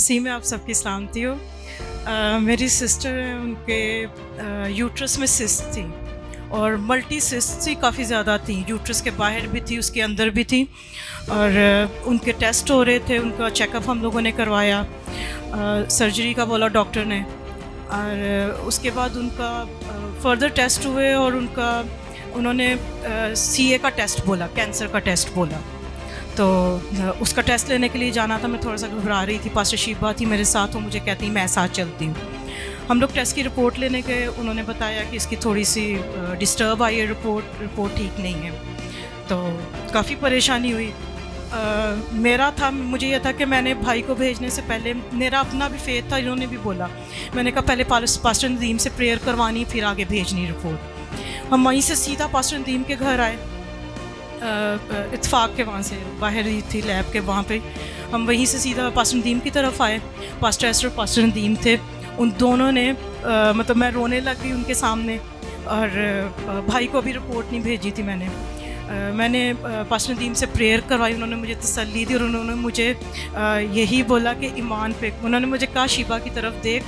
मसीह में आप सबकी सलामती हो। मेरी सिस्टर है, उनके यूट्रस में सिस्ट थी और मल्टी सिस्ट थी, काफ़ी ज़्यादा थी। यूट्रस के बाहर भी थी, उसके अंदर भी थी और उनके टेस्ट हो रहे थे। उनका चेकअप हम लोगों ने करवाया, सर्जरी का बोला डॉक्टर ने। और उसके बाद उनका फर्दर टेस्ट हुए और उन्होंने CA का टेस्ट बोला, कैंसर का टेस्ट बोला। तो उसका टेस्ट लेने के लिए जाना था। मैं थोड़ा सा घबरा रही थी। पास्टर शीबा थी मेरे साथ, वो मुझे कहती मैं साथ चलती हूँ। हम लोग टेस्ट की रिपोर्ट लेने गए। उन्होंने बताया कि इसकी थोड़ी सी डिस्टर्ब आई है, रिपोर्ट ठीक नहीं है। तो काफ़ी परेशानी हुई। मुझे यह था कि मैंने भाई को भेजने से पहले मेरा अपना भी फेथ था। इन्होंने भी बोला, मैंने कहा पहले पास्टर नदीम से प्रेयर करवानी, फिर आगे भेजनी रिपोर्ट। हम वहीं से सीधा पास्टर नदीम के घर आए, इत्फाक के वहाँ से बाहर ही थी लैब के वहाँ पे। हम वहीं से सीधा पास्टर नदीम की तरफ आए। पास्टर एस्टर, पास्टर नदीम थे। उन दोनों ने मतलब मैं रोने लग गई उनके सामने। और भाई को अभी रिपोर्ट नहीं भेजी थी मैंने पास्टर नदीम से प्रेयर करवाई। उन्होंने मुझे तसल्ली दी और उन्होंने मुझे यही बोला कि ईमान पे, उन्होंने मुझे कहा शीबा की तरफ देख,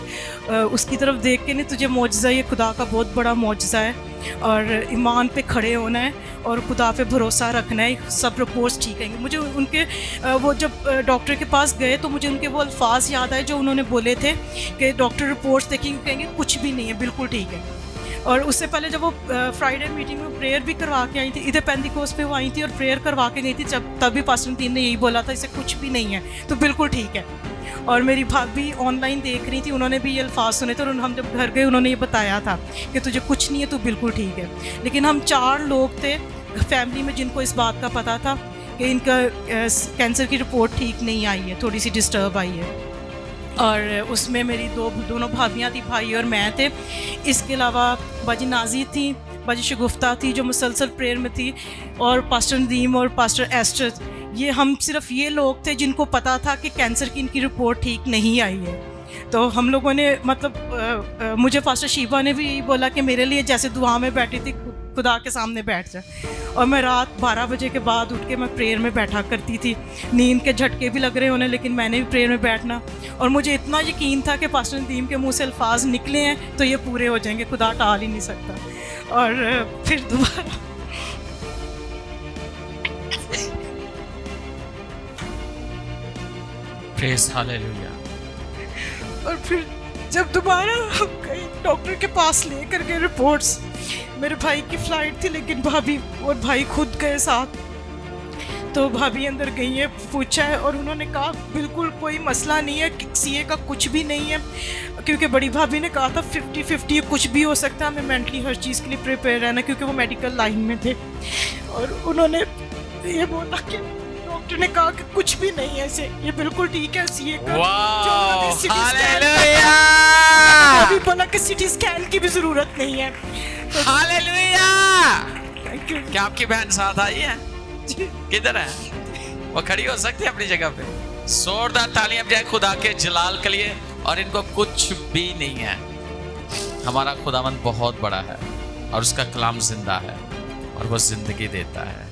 उसकी तरफ देख के नहीं, तुझे मौजज़ा, ये खुदा का बहुत बड़ा मौजज़ा है और ईमान पे खड़े होना है और खुदा पे भरोसा रखना है, सब रिपोर्ट्स ठीक आएंगे। मुझे उनके वो जब डॉक्टर के पास गए तो मुझे उनके वो अल्फाज याद आए जो उन्होंने बोले थे कि डॉक्टर रिपोर्ट्स देखेंगे, कहेंगे कुछ भी नहीं है, बिल्कुल ठीक है। और उससे पहले जब वो फ्राइडे मीटिंग में प्रेयर भी करवा के आई थी, इधर पेंटिकोस्ट पे वो आई थी और प्रेयर करवा के गई थी, तब भी पास्टर नदीम ने यही बोला था, इसे कुछ भी नहीं है, तो बिल्कुल ठीक है। और मेरी भाभी ऑनलाइन देख रही थी, उन्होंने भी ये अल्फाज सुने थे और हम जब घर गए उन्होंने ये बताया था कि तुझे कुछ नहीं है, तू बिल्कुल ठीक है। लेकिन हम 4 लोग थे फैमिली में जिनको इस बात का पता था कि इनका कैंसर की रिपोर्ट ठीक नहीं आई है, थोड़ी सी डिस्टर्ब आई है। और उसमें मेरी दोनों भाभियाँ थी, भाई और मैं थे। इसके अलावा बाजी नाजी थी, बाजी शगुफ्ता थी जो मुसलसल प्रेयर में थी, और पास्टर नदीम और पास्टर एस्टर। ये हम सिर्फ ये लोग थे जिनको पता था कि कैंसर की इनकी रिपोर्ट ठीक नहीं आई है। तो हम लोगों ने मतलब मुझे पास्टर शीबा ने भी यही बोला कि मेरे लिए जैसे दुआ में बैठी थी, खुदा के सामने बैठ जा। और मैं रात 12 बजे के बाद उठ के मैं प्रेयर में बैठा करती थी। नींद के झटके भी लग रहे होने, लेकिन मैंने भी प्रेयर में बैठना। और मुझे इतना यकीन था कि पास्टर नदीम के मुंह से अल्फाज निकले हैं तो ये पूरे हो जाएंगे, खुदा टाल ही नहीं सकता। और फिर दोबारा प्रेज़ हालेलुया। और फिर जब दोबारा हम गए डॉक्टर के पास लेकर गए रिपोर्ट्स, मेरे भाई की फ़्लाइट थी लेकिन भाभी और भाई खुद गए साथ। तो भाभी अंदर गई है, पूछा है और उन्होंने कहा बिल्कुल कोई मसला नहीं है, CA का कुछ भी नहीं है। क्योंकि बड़ी भाभी ने कहा था 50-50 कुछ भी हो सकता है, हमें मेंटली हर चीज़ के लिए प्रिपेयर रहना, क्योंकि वो मेडिकल लाइन में थे। और उन्होंने ये बोला कि डॉक्टर ने कहा कि कुछ भी नहीं है इसे, ये बिल्कुल ठीक है। CA का अभी बोला कि CT स्कैन की भी ज़रूरत नहीं है। हालेलुया। Thank you. क्या आपकी बहन साथ आई है? किधर है वो? खड़ी हो सकती है अपनी जगह पे? जोरदार तालियां बजाएं खुदा के जलाल के लिए। और इनको कुछ भी नहीं है। हमारा खुदावंद बहुत बड़ा है और उसका कलाम जिंदा है और वो जिंदगी देता है।